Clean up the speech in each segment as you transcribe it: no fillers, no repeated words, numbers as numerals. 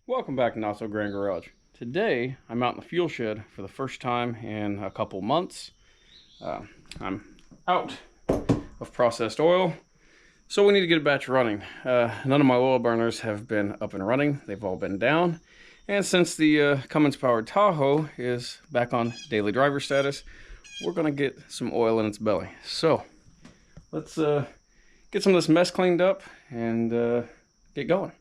Welcome back to Not So Grand Garage. Today, I'm out in the fuel shed for the first time in a couple months. I'm out of processed oil, so we need to get a batch running. None of my oil burners have been up and running. They've all been down. And since the Cummins powered Tahoe is back on daily driver status, we're going to get some oil in its belly. So, let's get some of this mess cleaned up and get going.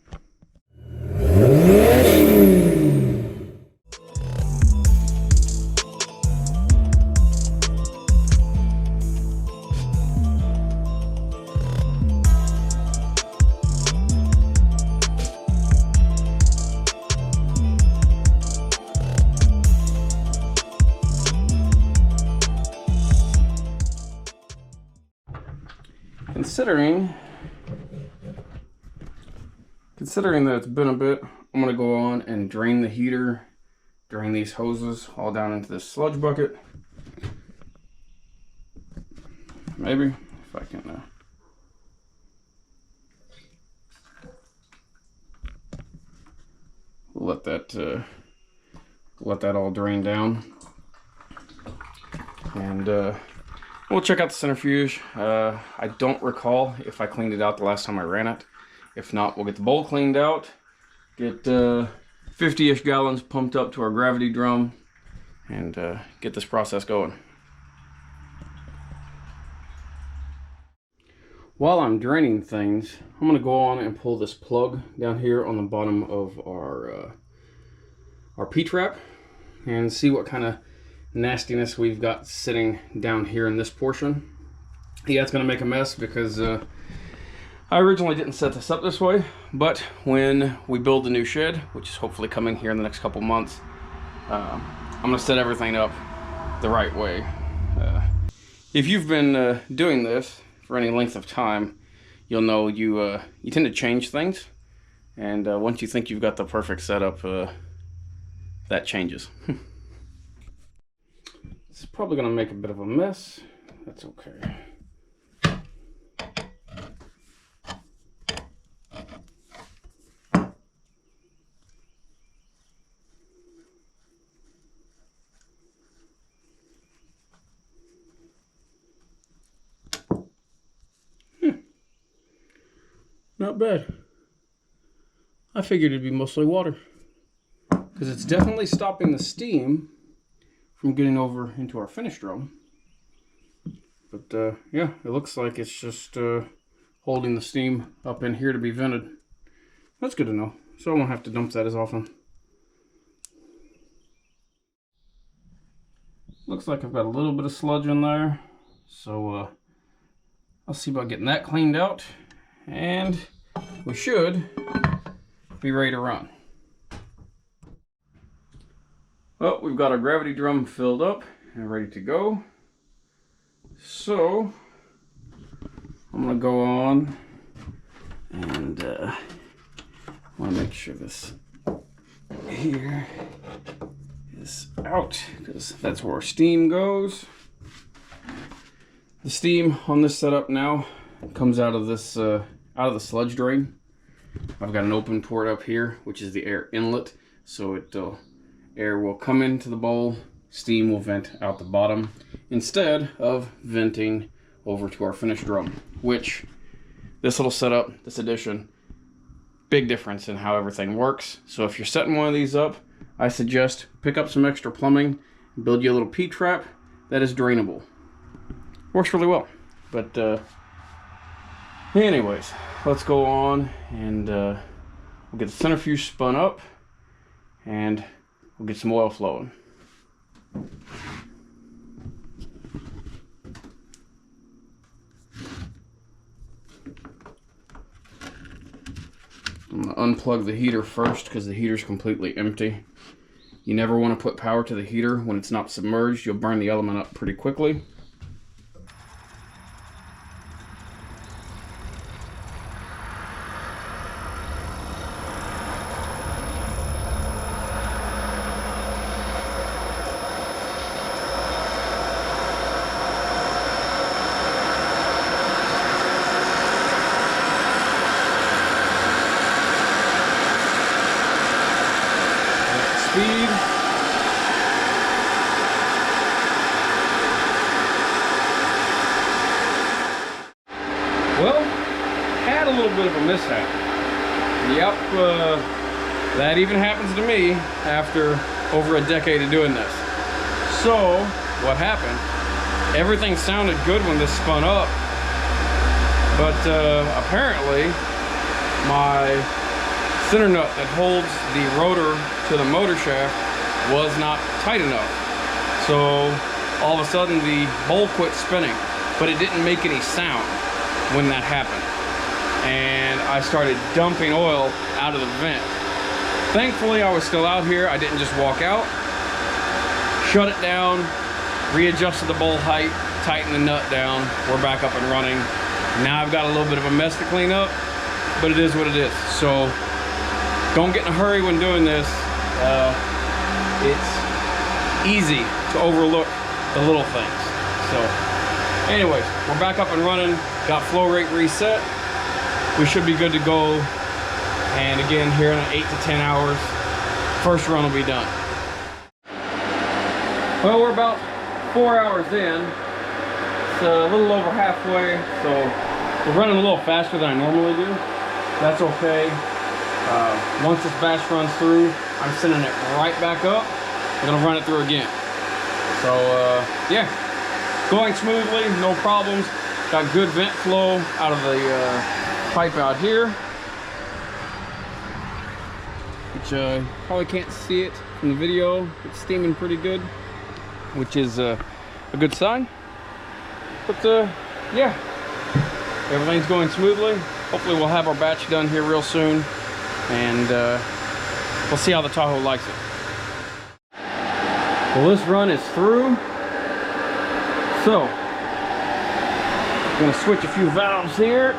Considering that it's been a bit, I'm going to go on and drain the heater, drain these hoses all down into this sludge bucket. Maybe, if I can let that all drain down. And we'll check out the centrifuge. I don't recall if I cleaned it out the last time I ran it. If not, we'll get the bowl cleaned out, get 50-ish gallons pumped up to our gravity drum, and get this process going. While I'm draining things, I'm going to go on and pull this plug down here on the bottom of our P-trap and see what kind of nastiness we've got sitting down here in this portion. Yeah, it's going to make a mess because I originally didn't set this up this way, but when we build the new shed, which is hopefully coming here in the next couple months, I'm going to set everything up the right way. If you've been doing this for any length of time, you'll know you tend to change things, and once you think you've got the perfect setup, that changes. It's probably going to make a bit of a mess. That's okay. Not bad. I figured it'd be mostly water, because it's definitely stopping the steam from getting over into our finish drum. But yeah, it looks like it's just holding the steam up in here to be vented. That's good to know, so I won't have to dump that as often. Looks like I've got a little bit of sludge in there, so I'll see about getting that cleaned out, and we should be ready to run. Well, we've got our gravity drum filled up and ready to go. So I'm going to go on and I want to make sure this here is out, because that's where our steam goes. The steam on this setup now comes out of this out of the sludge drain. I've got an open port up here, which is the air inlet, so air will come into the bowl, steam will vent out the bottom, instead of venting over to our finished drum, which this little setup, this addition, big difference in how everything works. So if you're setting one of these up, I suggest pick up some extra plumbing, build you a little P-trap that is drainable. Works really well. But anyways, let's go on and we'll get the centrifuge spun up and we'll get some oil flowing. I'm going to unplug the heater first because the heater's completely empty. You never want to put power to the heater when it's not submerged. You'll burn the element up pretty quickly. speed. Well, had a little bit of a mishap. Yep, that even happens to me after over a decade of doing this. So, what happened? Everything sounded good when this spun up, but apparently my center nut that holds the rotor to the motor shaft was not tight enough. So all of a sudden the bowl quit spinning, but it didn't make any sound when that happened. And I started dumping oil out of the vent. Thankfully I was still out here. I didn't just walk out, shut it down, readjusted the bowl height, tightened the nut down. We're back up and running. Now I've got a little bit of a mess to clean up, but it is what it is. So don't get in a hurry when doing this. It's easy to overlook the little things. So anyways, we're back up and running. Got flow rate reset. We should be good to go. And again, here in 8 to 10 hours, first run will be done. Well, we're about 4 hours in. It's a little over halfway, so we're running a little faster than I normally do. That's okay. Once this batch runs through, I'm sending it right back up. I'm gonna run it through again. So yeah, going smoothly, no problems. Got good vent flow out of the pipe out here, which probably can't see it from the video. It's steaming pretty good, which is a good sign. But yeah, everything's going smoothly. Hopefully we'll have our batch done here real soon, and we'll see how the Tahoe likes it. Well, this run is through. So I'm gonna switch a few valves here.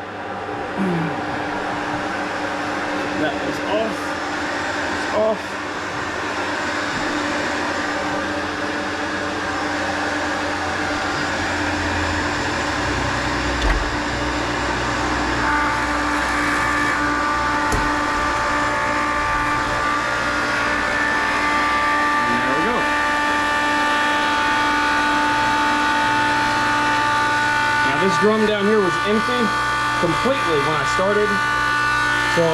That is off. It's off. This drum down here was empty completely when I started, so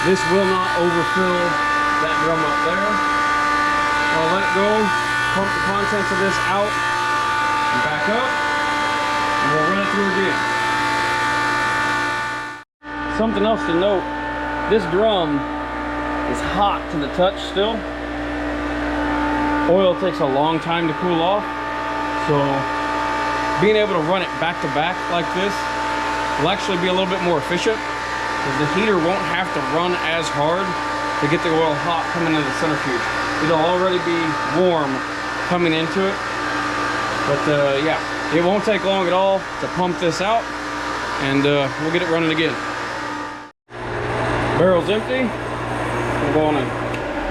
this will not overfill that drum up there. I'll let it go, pump the contents of this out and back up, and we'll run it through again. Something else to note, this drum is hot to the touch still. Oil takes a long time to cool off, so being able to run it back to back like this will actually be a little bit more efficient, because the heater won't have to run as hard to get the oil hot coming into the centrifuge. It'll already be warm coming into it. But yeah, it won't take long at all to pump this out, and we'll get it running again. Barrel's empty. I'm going to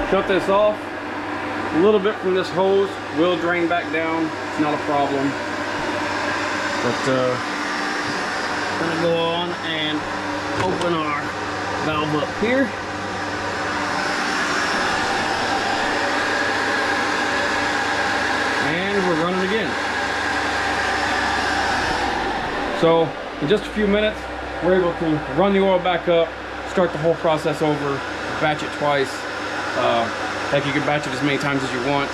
shut this off. A little bit from this hose will drain back down. It's not a problem. But we're gonna go on and open our valve up here. And we're running again. So in just a few minutes, we're able to run the oil back up, start the whole process over, batch it twice. Heck, you can batch it as many times as you want.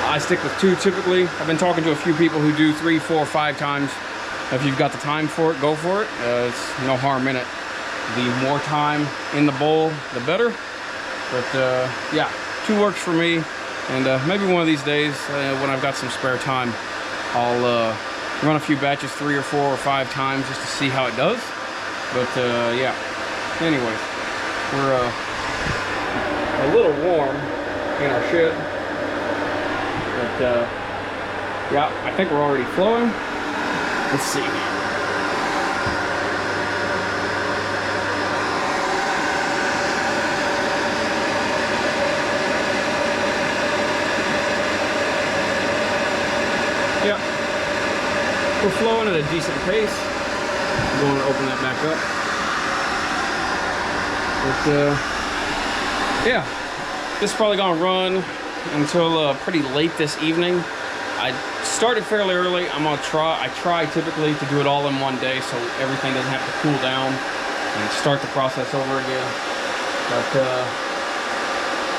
I stick with 2 typically. I've been talking to a few people who do 3, 4, 5 times. If you've got the time for it, go for it. It's no harm in it. The more time in the bowl, the better. But yeah, 2 works for me. And maybe one of these days, when I've got some spare time, I'll run a few batches 3 or 4 or 5 times just to see how it does. But yeah, anyways, we're a little warm in our shed. But yeah, I think we're already flowing. Let's see. Yeah, we're flowing at a decent pace. I'm going to open that back up. But yeah, this is probably gonna run until pretty late this evening. I started fairly early. I try typically to do it all in one day so everything doesn't have to cool down and start the process over again. But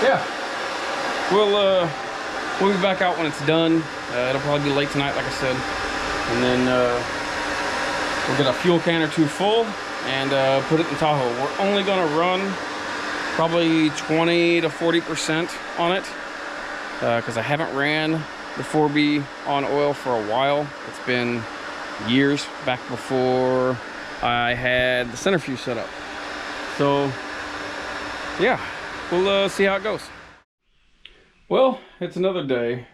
yeah, we'll be back out when it's done. It'll probably be late tonight, like I said, and then we'll get a fuel can or two full and put it in Tahoe. We're only gonna run probably 20 to 40% on it because I haven't ran the 4B on oil for a while. It's been years, back before I had the centrifuge set up. So yeah, we'll see how it goes. Well, it's another day.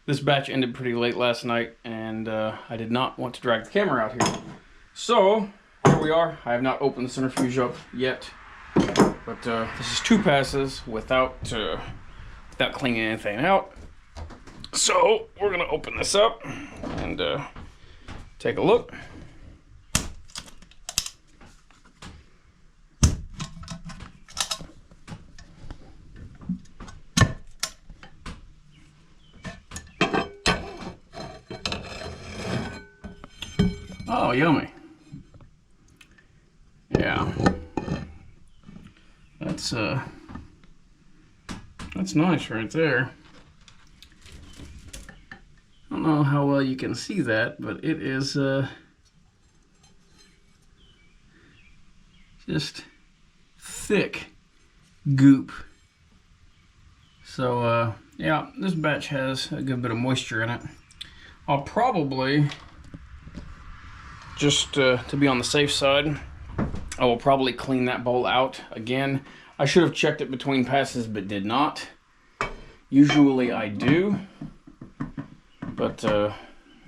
This batch ended pretty late last night, and I did not want to drag the camera out here. So here we are. I have not opened the centrifuge up yet, but this is 2 passes without cleaning anything out. So we're gonna open this up and take a look. Oh, yummy. Yeah. That's nice right there. I don't know how well you can see that, but it is just thick goop. So yeah, this batch has a good bit of moisture in it. I'll probably, just to be on the safe side, I will probably clean that bowl out again. I should have checked it between passes, but did not. Usually I do. But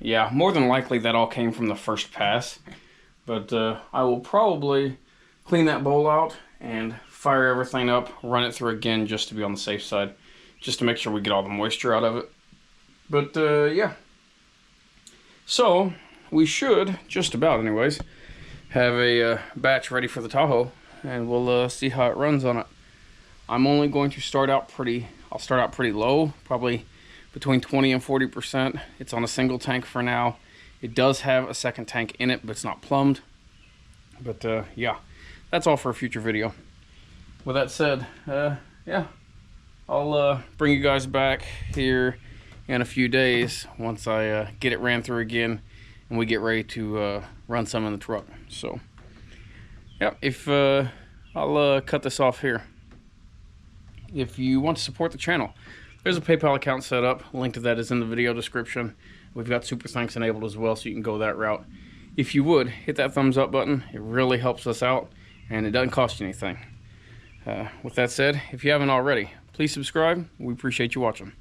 yeah, more than likely that all came from the first pass. But I will probably clean that bowl out and fire everything up, run it through again just to be on the safe side, just to make sure we get all the moisture out of it. But yeah. So we should, just about anyways, have a batch ready for the Tahoe, and we'll see how it runs on it. I'm only going to start out I'll start out pretty low, probably between 20 and 40%. It's on a single tank for now. It does have a second tank in it, but it's not plumbed. But yeah, that's all for a future video. With that said, yeah, I'll bring you guys back here in a few days once I get it ran through again and we get ready to run some in the truck. So yeah, I'll cut this off here. If you want to support the channel, there's a PayPal account set up. Link to that is in the video description. We've got SuperThanks enabled as well, so you can go that route. If you would, hit that thumbs up button. It really helps us out, and it doesn't cost you anything. With that said, if you haven't already, please subscribe. We appreciate you watching.